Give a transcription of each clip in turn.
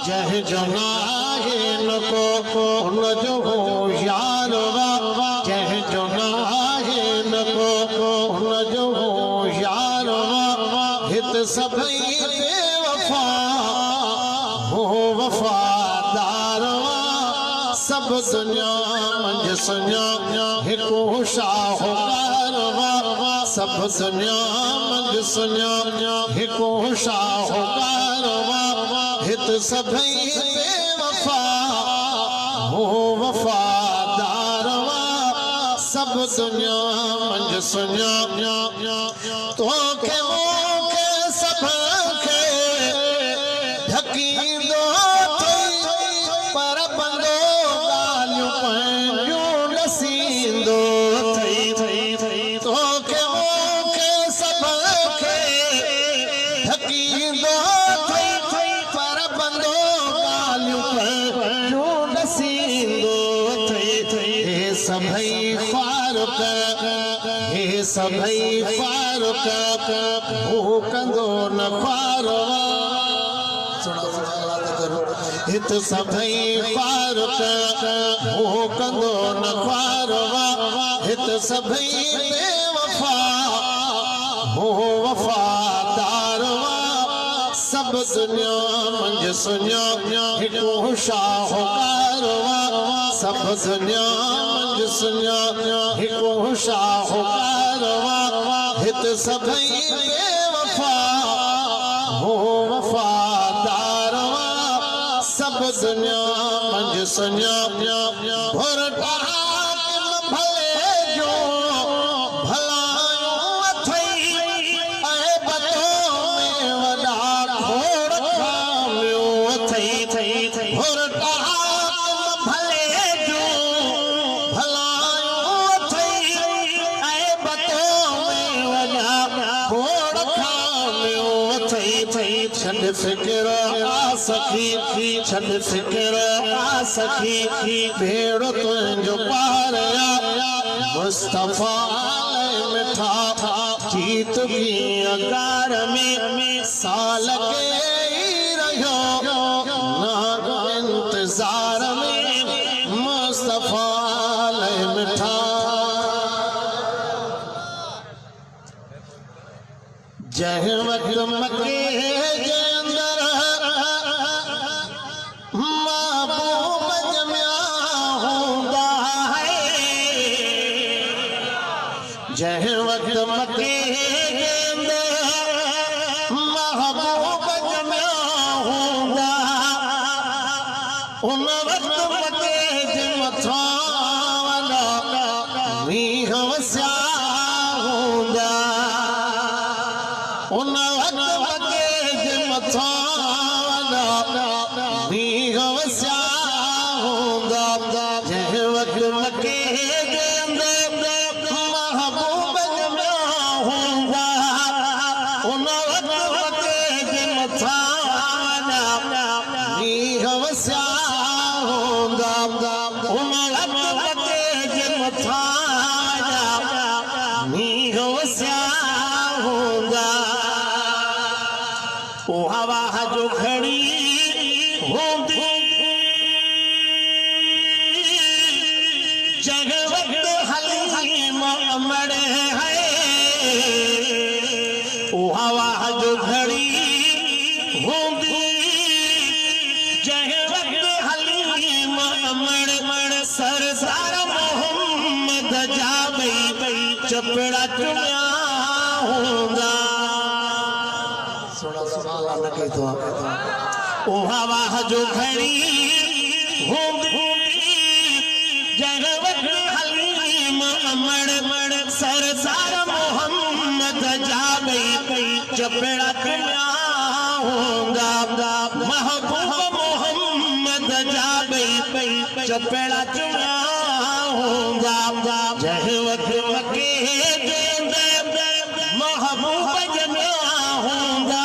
जह जो नाहे न को उन जो यार वा जह जो नाहे न को उन जो यार वा हित सभई बेवफा हो वफादार वा सब दुनिया मंझ सुञा हिकु शाहूकार वा सब दुनिया मंझ सुञा हिकु शाहूकार वा हित सभई बेवफा हो वफादार वा सब दुनिया मंझ सुञा तोखे मोखे सबखे ढकींदो पर बंदो ॻाल्हियूं पंहिंजूं नसींदो तोखे मोखे सबखे ढकींदो पर बंदो ॻाल्हियूं पंहिंजूं नसींदो हे सभई फारूक हे सभई फारूक हू कंदो न ख्वारो हित सभई फारूक हू कंदो न ख्वारो हित सभई बेवफा हो वफादार सब दुनिया मंझ सुञा हिकु शाहूकार सब दुनिया मंझ सुञा हिकु शाहूकार हित सभई बेवफा हो वफादार सब दुनिया मंझ सुञा भुरटा भले जो भलायूं अथई ऐं बतो में वॾा खोड़ खामियूं अथई भुरटा भले जो भलायूं अथई ऐं बतो में वॾा खोड़ खामियूं अथई छॾ फिक्र आ सखी छॾ फिक्र आ सखी भेड़ो तुंहिंजो पार मुस्तफा मिठा जीत की अगार में साल के रहियो ना इंतजार में मुस्तफा मिठा जह वक्त मके जे अंदर महबूब जमिया हूंदा है जह वक्त मके जे अंदर महबूब जमिया हूंदा उन वक्त मके जे मथां वॾा मींह वसिया हूंदा उन वक्त मके जे मथां वॾा मींह वसिया हूंदा जंहिं वक्त मके जे अंदर महबूब जमिया हूंदा उन वक्त मके जे मथां वॾा मींह वसिया हूंदा उन वक्त मके जे मथां वॾा मींह वसिया हूंदा ओ हवा जो खड़ी हूंदी जग वक्त हलीम अमड़ है ओ हवा जो खड़ी हूंदी जग वक्त हलीम अमड़ सरदार मोहम्मद जा बई चपड़ा चुमिया हूंदा ओ हवा जो खड़ी हूंदी जग वक्त हलीम अमड़ सरदार मोहम्मद जा बई चपड़ा चुमिया हूंदा महबूब मोहम्मद जा बई चपड़ा चुमिया हूंदा जह वक्त मके जे अंदर महबूब जमिया हूंदा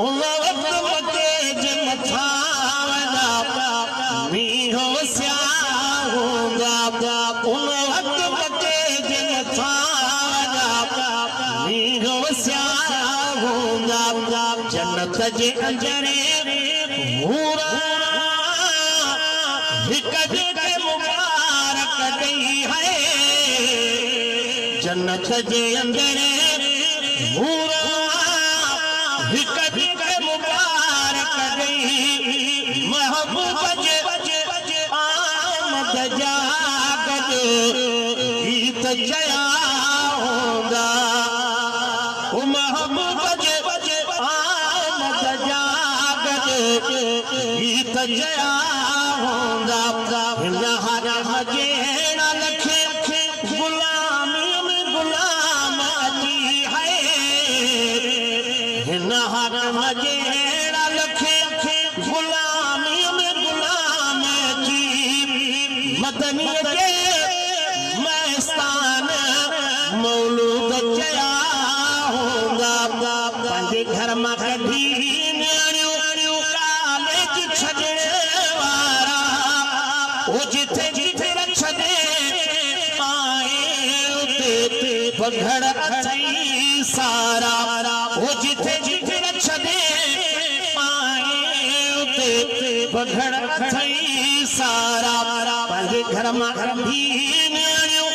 उन वक्त मके जे मथां वॾा मींह वसिया हूंदा उन वक्त मके जे मथां वॾा मींह वसिया हूंदा जन्नत जे अंजरे पूरा हिकजे के मुबारक गई है जन्नत जे अंदर पूरा हिकजे के मुबारक गई महबूब जे आमद जागद गीत जया होगा ओ महबूब जे आमद जागद गीत जया होगा हर मजेड़ा लखे गुलामी में गुलाम अची है हर मजेड़ा लखे गुलामी में गुलाम अची मदनी के मस्तान मौलूद चया होगा पंहिंजे घर मां कढी नियाणियूं कॉलेज छॾण वारा ओ जिथे जिथे छॾे आए उते पघड़ अथई सारा ओ जिथे जिथे छॾे आए उते पघड़ अथई सारा पंहिंजे घर मां कढी नियाणियूं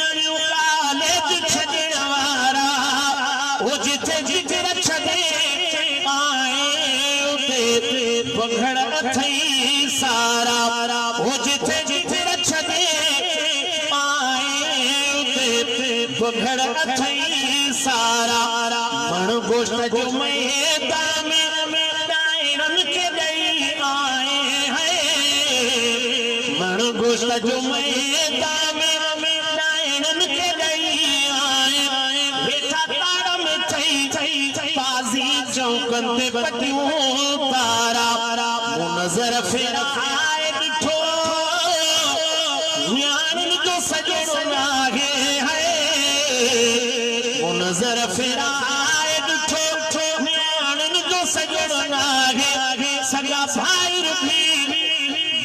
कॉलेज छॾण वारा ओ जिथे जिथे छॾे आए उते पघड़ अथई सारा ओ जिथे जिथे छॾे आए उते पघड़ अथई सारा मण गोश्त जो मैदान में डायरन के ॾेई आए हैं मण गोश्त जो मैदान में डायरन के ॾेई आए वेठा ताड़ में थई बाज़ी चौकन ते पटियूं तारा नज़र फेराए ॾिठो न्याणियुनि जो सॼो नाहे है नज़र फेराए ॾिठो न्याणियुनि जो सॼो नाहे सॻा भाइर भी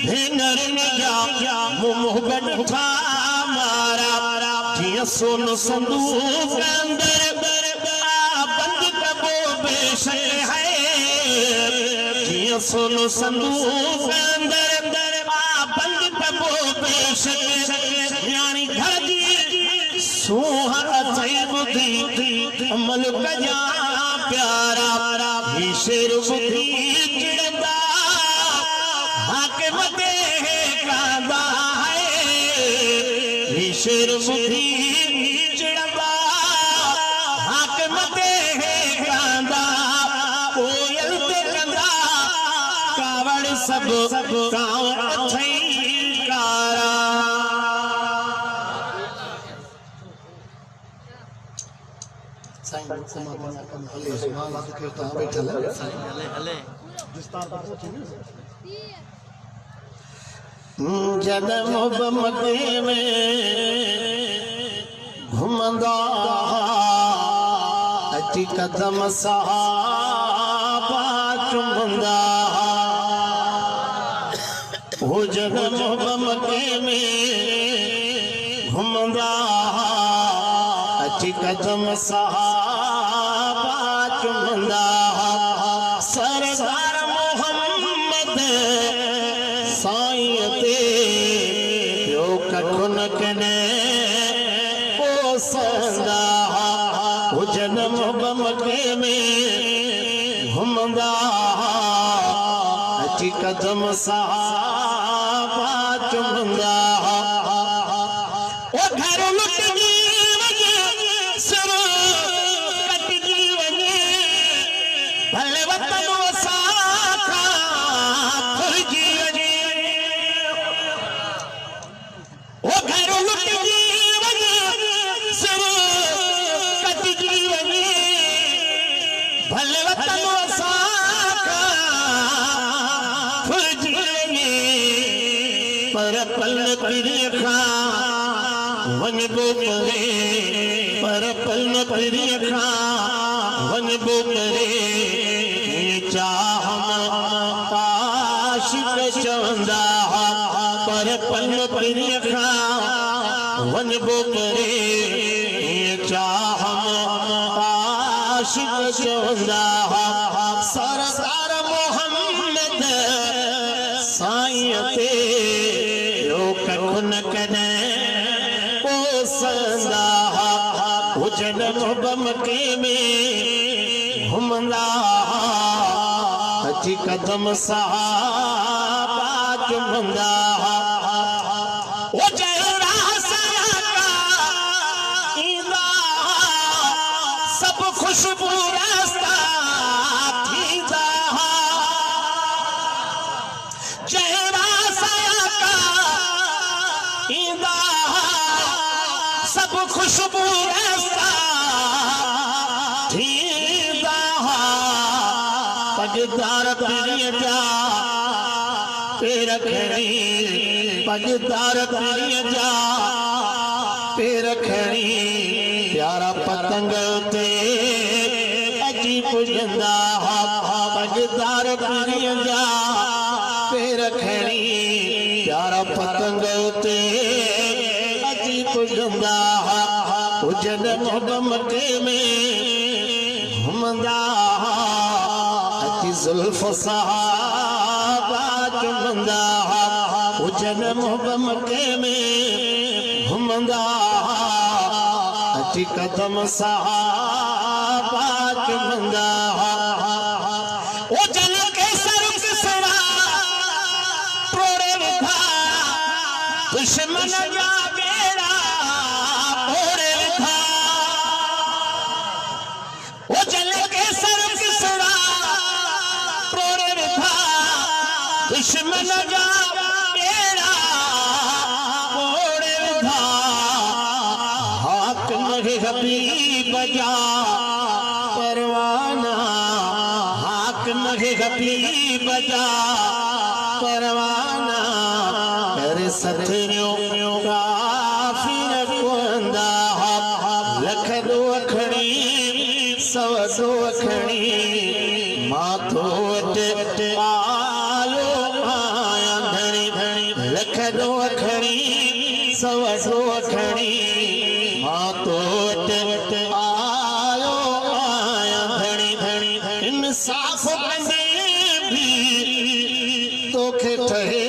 भेनरुनि जा मुंहुं ॾिठा मारा जीअं सोन संदूक अंदर बंद कबो बेशे है जिया सोनो संदूक अंदर बंद कबो बेशे यानी घर जी सोहा अथई बुधी अमल कजा प्यारा ही शेर बुधी चिड़ंदा हाकिम ते कांदा है ही शेर बुधी चिड़ंदा हाकिम ते कांदा कोयल ते कंदा कावड़ सब काव अथई कारा जद मके में घुमंदा अची कदम सहाबा चुमंदा हो जद मके में घुमंदा अची कदम सहाबा चुमंदा सरदार मोहम्मद साईं ते ॿियो कठु न कने पोसंदा हो जनम मके में घुमंदा अची कदम सहाबा चुमंदा ओ घर लुटजी वञे सिर कटजी वञे भले वतन साखा खुरजी वञे ओ घर लुटजी वञे सिर कटजी वञे भले वतन साखा खुरजी वञे पर पल पिरी खां वञबो करे पर पल पिरी खां वञबो करे चाह आशिक चवंदा पर पल पिरी खां वञबो करे चाह आशिक चवंदा सरदार मोहम्मद ते यो कख न कॾहिं पोसंदा हुजन मुबम के में घुमंदा अची कदम सहाबा चुमंदा ओ जहिड़ा सयाका ईंदा सब खुशबू रास्ता थींदा जहिड़ा सयाका ईंदा सब खुशबू रास्ता थींदा पगदार पीड़ीअ जा पेर खणी पगदार पीड़ीअ जा पेर खणी प्यारा पतंग ते अची पुॼंदा पगदार पीड़ीअ जा पेर खणी प्यारा पतंग ते अची पुॼंदा हुजन मुबम के में घुमंदा अची ज़ुल्फ़ सहाबा चुमंदा हुजन मुबम के में घुमंदा अची कदम सहाबा चुमंदा ओ जन के सर किसरा प्रोड़े विधा दुश्मन जा बेड़ा पोड़े विधा ओ जन के सर किसरा प्रोड़े विधा दुश्मन जा बेड़ा पोड़े विधा हाक नहे हबीब जा परवाना हाक नहे हबीब जा परवाना करे सथरियो काफिर कोंदा लख दो अखणी सव दो अखणी माथो वट आयो आया धणी धणी लख दो अखणी सव दो अखणी माथो वट आयो आया धणी धणी इंसाफ़ कंदे भी तोखे ठहे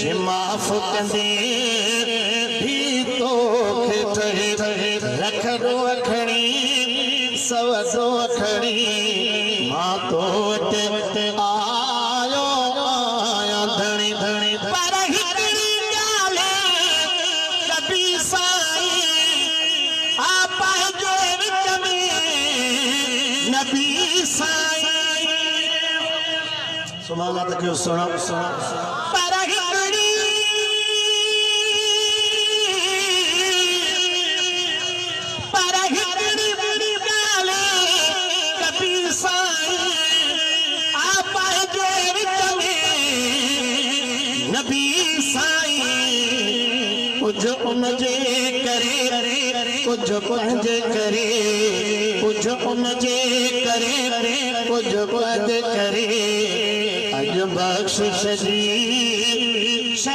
जे माफ़ कंदे भी तोखे ठहे रख दो अखणी सव दो अखणी मां तो वट आयो आया धणी धणी पर हिकड़ी ॻाल्हि कभी साईं आपा जे विच में नबी साईं सुभान अल्लाह तक सुना पर हिकड़ी बड़ी ॻाल्हि कभी साईं आपा जे विच में नबी साईं कुछ उन जे करे कुछ पंहिंजे करे कुछ उन जे करे कुछ पंहिंजे करे अज बख्शिश जी छॾ